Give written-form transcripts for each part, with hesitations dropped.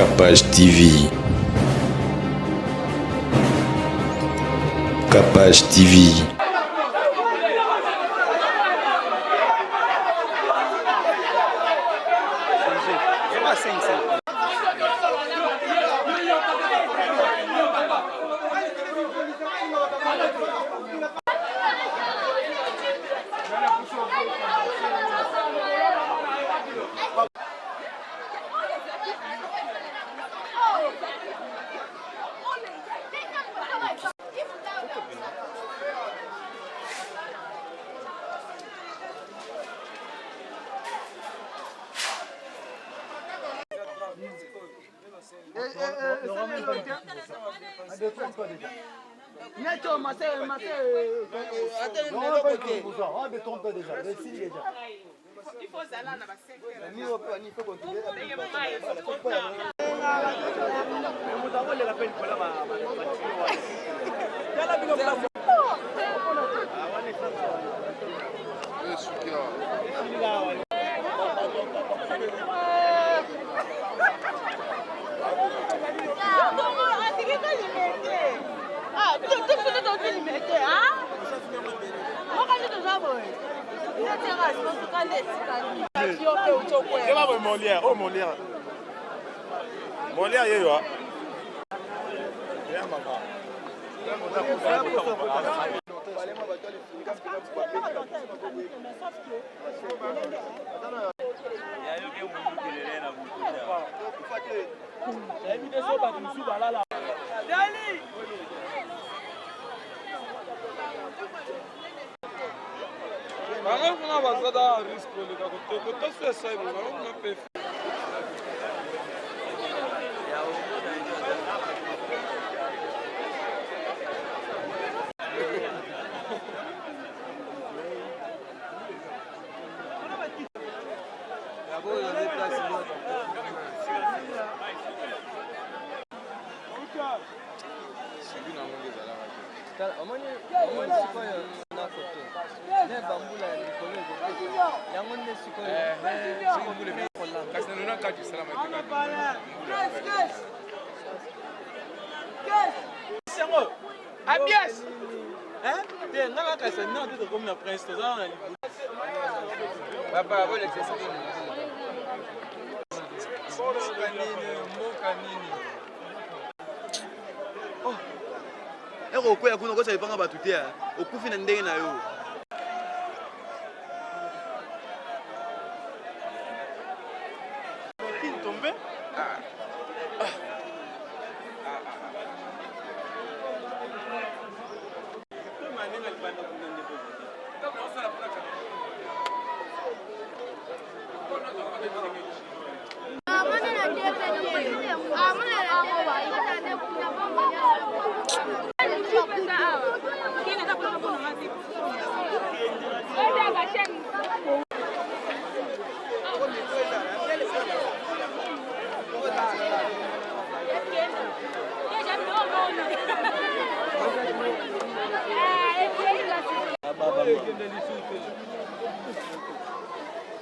Capage TV. Capage TV. Il faut ça là,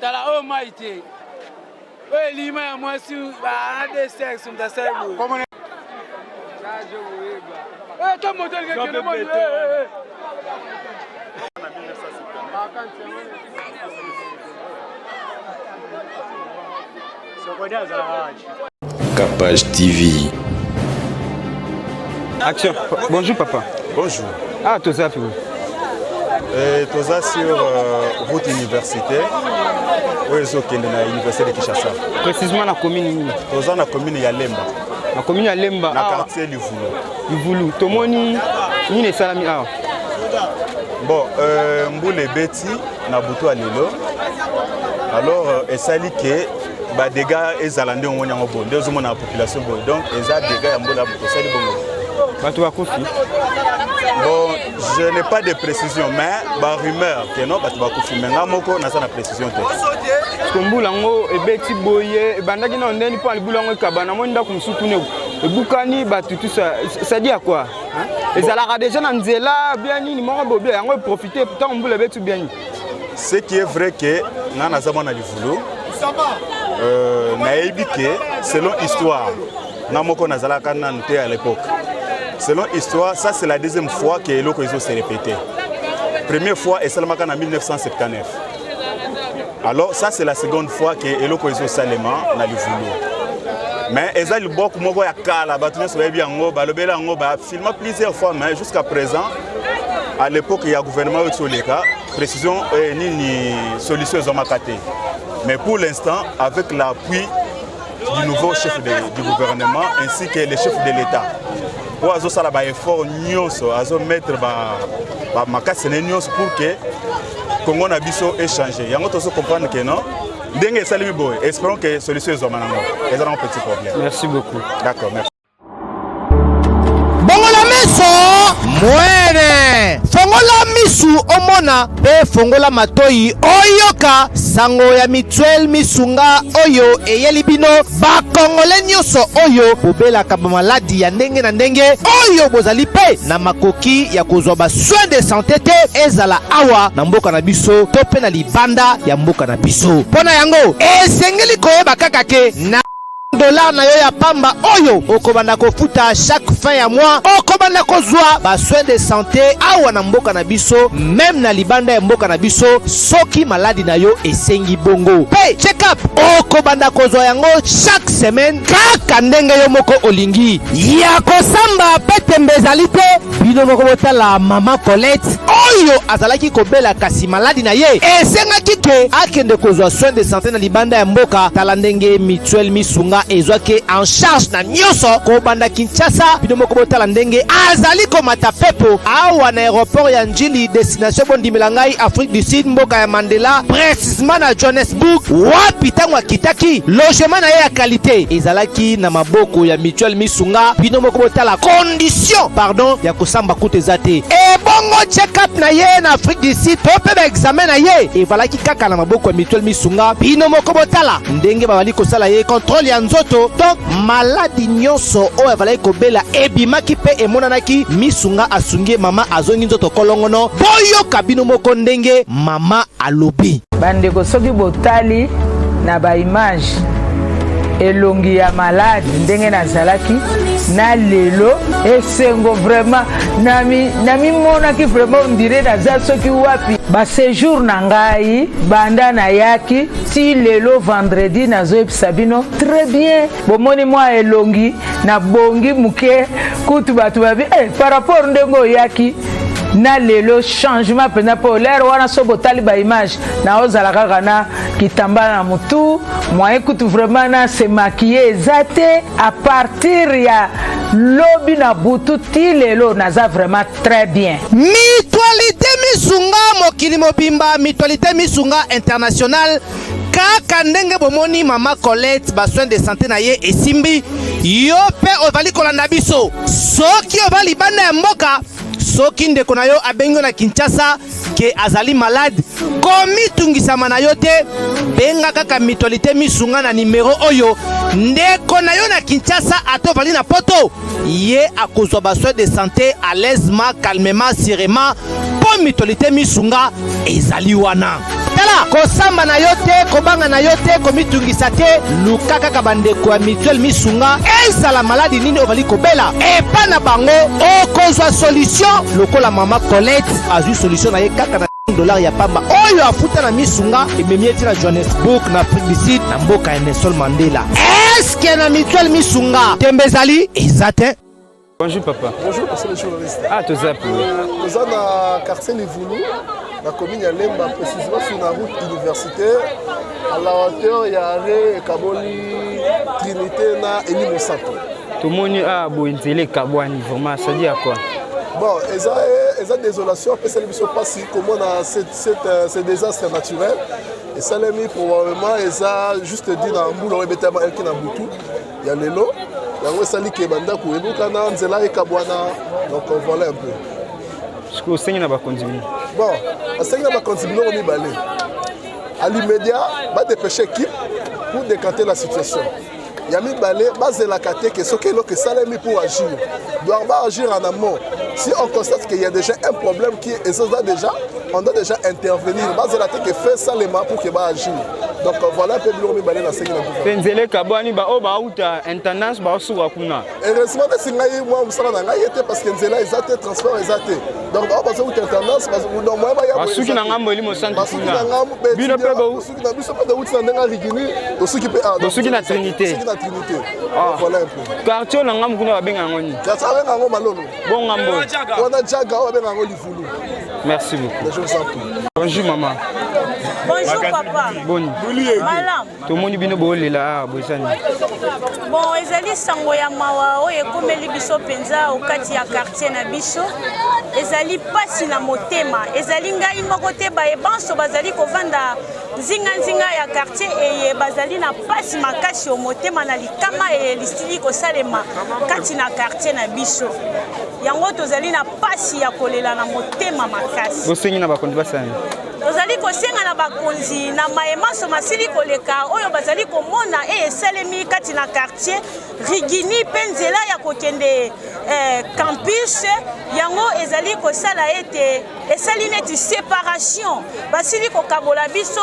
Tala o maite. We lima ya mwasi ba ade sex mtasaibu. Comment chajo weba. Ton modèle que le monde. Capage TV. Action. Bonjour papa. Bonjour. Ah, tout ça, tout. Tout ça sur route universitaire. Oui, c'est au l'université de Kinshasa. Précisément la commune. Tout ça dans la commune de Yalemba. La commune de Yalemba. Dans le quartier Livulu. Livulu. Tout le monde ni les salami. Bon, Mboule Betty, Nabuto Alelo. Alors, ça dit que les dégâts sont allés au monde. Deux hommes dans la population. Donc, les dégâts sont allés au monde. Bon, je n'ai pas de précision, mais la rumeur que non, tu vas confirmer. Mais je n'ai pas de précision. Parce que Mboulango et Betty Boye, et Bandagi n'a pas le Boulango et Kabana, moi, je suis soutenu. Et Boukani, tout ça, ça dit à quoi? Les Alara déjà dans Zela, bien, ils m'ont profité, pourtant, on voulait tout bien. Ce qui est vrai que nous avons dit naebike selon histoire namoko nazalaka nanu te à l'époque. Selon histoire, ça c'est la deuxième fois que Eloko Izo s'est répété. Première fois, et seulement en 1979. Alors ça c'est la seconde fois que Eloko Izo Salema n'a le voulu. Mais ils ont beaucoup de kala, battu sur les biango, balobela ngo, filmé plusieurs fois, mais jusqu'à présent, à l'époque il y a gouvernement au Tsoleka, précision ni solution zomakate. Mais pour l'instant, avec l'appui du nouveau chef du gouvernement ainsi que le chef de l'État. Pour azo sala ba effort nyonso azo mettre ba makasene nyonso pour que Congo na biso échanger. Yango to so comprendre que non. Ndenge salimi boy. Espérons que solution est manango. Et un petit problème. Merci beaucoup. D'accord, merci. Bongola meso mwene fongola misu omona pe fongola matoi oyoka sango ya mutuelle misunga oyo eyeli bino bakongole nyonso oyo bobelaka bamaladi ya ndenge na ndenge oyo bozali pe na makoki ya kozwa ba soin de santé te ezala awa na mboka na biso to pe na libanda ya mboka na biso mpona yango esengeli koyeba kaka ke na dollar na yo ya pamba oyo okobanda kofuta chaque fin ya mois okobanda kozwa ba soins de santé awa na mboka na biso même na libanda ya mboka na biso soki maladi na yo esengi bongo pe check up okobanda kozwa yango chaque semaine kaka ndenge yo moko olingi ya kosamba pe tembe ezali te bino moko botala mama Colette oyo azalaki kobela kasi maladi na ye esengaki ke akende kozwa soins de santé na libanda ya mboka tala ndenge mutuelle misunga ezwake en charge na nyonso ko banda Kinshasa bino moko botala ndenge azali komata pepo awa na aéroport ya Njili destination bondimela ngai Afrique du Sud mboka ya Mandela précisément na Johannesburg wapi tango akitaki logement na ye ya qualité ezalaki na maboko ya mutuelle misunga bino moko botala condition pardon ya kosamba kutu ezate e bongo check up na ye na Afrique du Sud to pe ba examen na ye evalaki kaka na maboko ya mutuelle misunga bino moko botala ndenge babali kosala ye contrôle ya nzoto donc maladi nyonso oyo avalaki kobela ebimaki pe emonanaki misunga asungi mama azongi nzoto kolongono boyoka bino moko ndenge mama alobi bandeko soki botali na ba image elongi ya malade ndenge nazalaki na lelo esengo vraiment nami monaki vraiment ondire naza soki wapi ba séjour na ngai banda na yaki ti lelo vendredi nazoyebisa bino très bien bomoni mwa elongi na bongi muke kutu bato babi par rapport ndenge oyaki na lelo changement pena po l'air wana so botali ba image na ozala kaka na kitambala na mutu moyen kutu vraiment na se maquiller ezate à partir ya lobi na butu ti lelo naza vraiment très bien. Mutualité misunga mokili mobimba mutualité misunga international kaka ndenge bomoni mama Colette ba soin de santé na ye esimbi yo pe ovali kolanda biso soki ovali bana ya mboka soki ndeko na yo abengo na Kinshasa ke azali malade komitungisama na yo te benga kaka mutualité misunga na numero oyo ndeko na yo na Kinshasa atovali na poto ye akozwa ba soin de santé à l'aisement calmement sereinement po mutualité misunga ezali wana tala kosamba na yo te kobanga na yo te komitungisa te luka kaka bandeko ya mutuelle misunga ezala maladi nini ovali kobela epa na bango okozwa solution lokola mama Colette azwi solution na ye kaka na $1 ya pamba oyo afuta na misunga ememi eti na Johannesburg na Afrique du Sud na mboka ya Nelson Mandela eske na mutuelle misunga tembe ezali eza te. Bonjour papa. Bonjour monsieur le journaliste. Ah tu zappes. Nous sommes dans quartier Livoulou, la commune ya Lemba, précisément sur la route universitaire, à la hauteur ya arrêt Kaboli Trinité na Eni Mosanto. Tout le monde a boinzélé Kabwani, vraiment ça dit à quoi? Bon, eza désolation après ça ne sont pas si comment dans ce désastre naturel et ça l'a mis probablement eza juste dit dans boule on rebeta ma elki na butu ya lelo. Yango sali ke banda ku ebuka na nzela ekabwana donc voilà un peu. Ce que vous na ba continue. Bon, asengna ba continue ko mibale. À l'immédiat, ba dépêcher équipe pour décanter la situation. il y a mis balé, base la caté que ce que ça l'a mis pour agir. Doit agir en amont. Si on constate qu'il y a déjà un problème qui est déjà, on doit déjà intervenir. Base la caté que fait ça les mains pour qu'il va agir. Donc voilà un peu de l'homme balé dans ce qu'il a fait. Penzele kabani ba oba outa intendance ba suwa kuna. Heureusement que c'est là moi on s'en a été parce que Nzela ils ont transport ils ont. Donc on passe où intendance parce que dans moi il y a ceux qui n'ont pas mo centre kuna. Bino pe ba ceux qui n'ont pas de route dans la rigini, ceux qui peut ceux qui na Trinité. Voilà un peu. Quartier na ngam kuna ba benga ngoni. Ça va ngamo malolo. Bon ngambo. On a jaga ba benga ngoli fulu. Merci beaucoup. Je vous en prie. Bonjour maman. Bonjour papa. Bon. Malam. Tout le monde bino bolela bosani. Bon, ezali sango ya mawa oyo ekomeli biso penza okati ya quartier na biso. Ezali pasi na motema. Ezali ngai moko te ba ebanso bazali kovanda nzinga ya quartier eye bazali na pasi makasi o motema na likama e lisili kosalema kati na quartier na biso. Yango tozali na pasi ya kolela na motema makasi. Bosengi na bakondi basani. Tozali kosenga na bakonzi na maemaso masili koleka oyo bazali komona eselemi kati na quartier Rigini penzela ya kokende campus yango ezali kosala ete esali neti séparation basili kokabola biso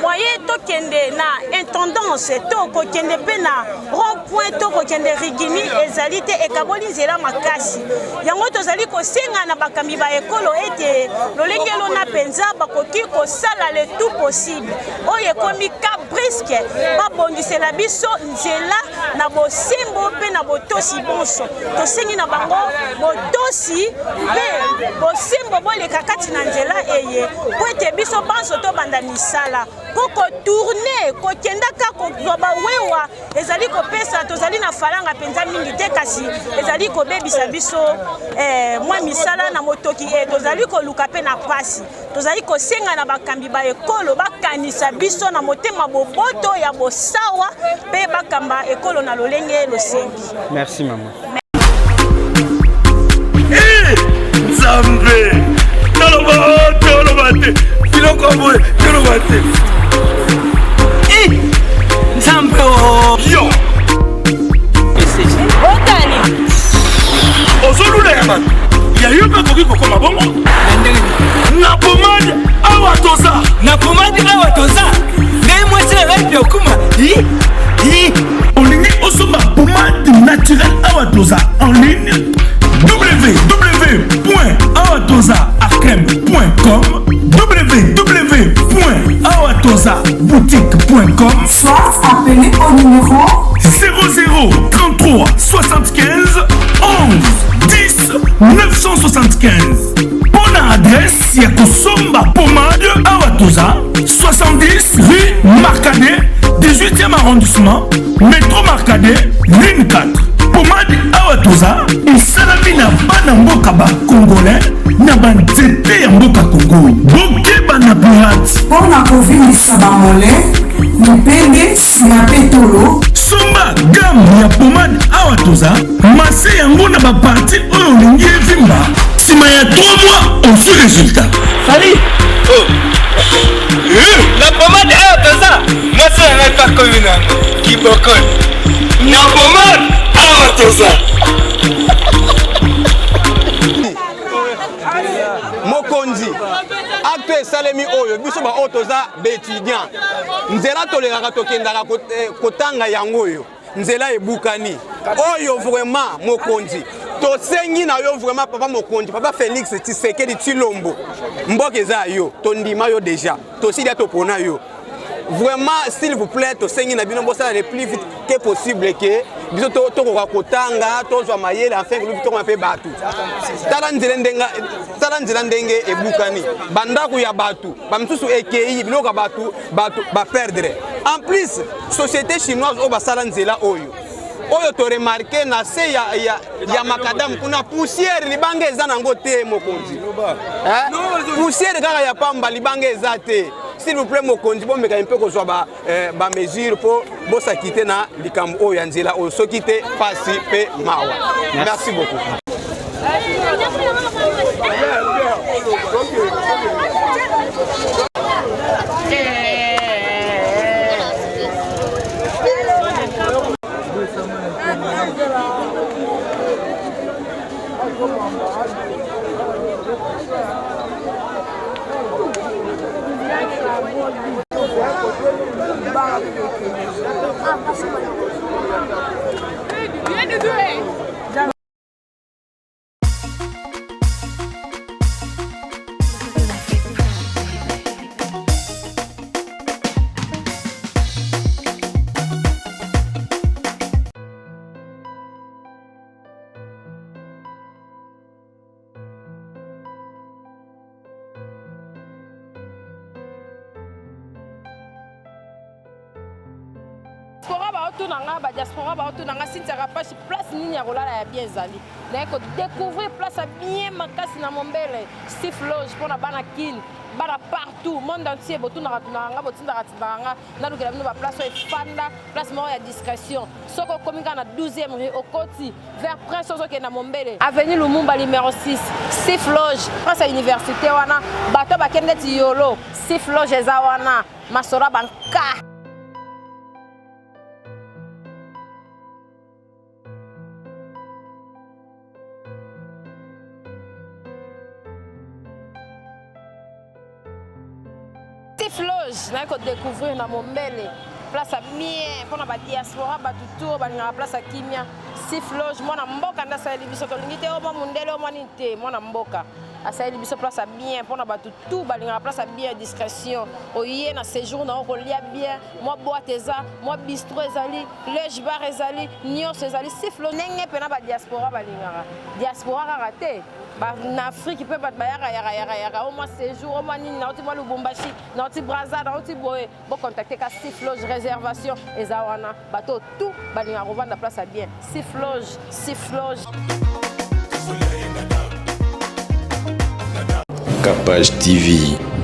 moyen tokende na intendance to kokende pe na rond point to kokende Rigini ezali te ekaboli nzela makasi yango tozali kosenga na bakambi ba ekolo ete lolengelo na penza bakoki kosala le tout possible oyo ekomi ka briske babondisela biso nzela na bosembo pe na botosi bonso tosengi na bango botosi pe bosembo boleka kati na nzela eye po ete biso banso tobanda misala po kotourne kokenda ka kozwa bawewa ezali kopesa tozali na falanga penza mingi te kasi ezali kobebisa biso mwa misala na motoki tozali koluka pe na pasi tozali kosenga na bakambi ba ekolo bakanisa biso na motema boboto ya bosawa pe bakamba ekolo na lolenge losengi. Merci maman. Nzambe tolobate biloko boye tolobate Nzambe yo Otani ozolula ya bato ya yo mpe koki kokoma bongo na pomade awa toza ngai mwasi na ngai mpe okuma olingi osomba pomade naturelle awa toza en ligne www.awatozaarkem.com www.awatozaboutique.com soit appelé au numéro 00 33 75 11 10 975. Bonne adresse ya kosomba pomade Awatoza 70 rue Marcadet 18e arrondissement métro Marcadet ligne 4. Pomade Awatoza esalami na bana mboka ba congolais na banzete ya mboka Congo bokeba na pirate mpona kovimisa bamole mopenge nsima mpe tolo somba gamme ya pomade Awatoza mase yango na baparti oyo olingi evimba nsima ya 3 mois osu résultat Sali la pomade Awatoza mase yango epakomi nango kibokol na pomade Awatoza mokonzi acte esalemi oyo biso ba oyo toza baétudiant nzela tolekaka tokendaka kotanga yango oyo nzela ebukani oyo vraiment mokonzi tosengi na yo vraiment papa mokonzi papa Félix Tshisekedi Tshilombo mboka eza yo tondima yo déjà tosilia topona yo vraiment s'il vous plaît tosengi na bino bosala le plus vite que possible que biso tokoka kotanga tozwa mayele enfin que tokoma pe batu tala nzela ndenge ebukani bandako ya batu bamisusu ekei biloko batu perdre en plus société chinoise o basala nzela oyo to remarqué na se ya makadam kuna poussière libanga eza nango te mokonzi poussière kaka ya pamba libanga eza te. S'il vous plaît, mokonzi bomeka un peu kozwa ba mesure pour bosa quitter na likambo oyo nzela oyo so quitter pasi pe mawa. Merci beaucoup. diaspora baotunanga sintiaka pasi place nini ya kolala ya bien ezali naye kodécouvrir place ya bien makasi na mombele stif loge mpona bana kini bana partout monde entier botunaka nga botindaka nga nalukela bino baplace oyo efanda place moko ya discrétion soki okomi kaka na 12e rue okoti vers prince ozokende na mombele avenue lumumba numéro 6 stif loge place ya université wana bato bakende neti yolo stif loge eza wana masolo banka. Stif loge naye kodécouvrir na mombele place ya bien mpona badiaspora bato tour balingaka place ya kimia stif loge mwana mboka nde asaleli biso tolingi te omwa mundele omwa nini te mwana mboka asaleli biso place ya bien mpona bato tour balingaka place ya bien discrétion oye na séjour na okolia bien mwa boite eza mwa bistro ezali lege bar ezali nyonso ezali stif loge ndenge mpena badiaspora balingaka diaspora kaka te na Afrique mpe bato bayaka au moins séjour au moins nini nauti mwa lubumbashi nauti braza nauti boye bocontacte ka stif loge réservation eza wana bato tout balingaka kovanda place ya bien stif loge. Capage TV.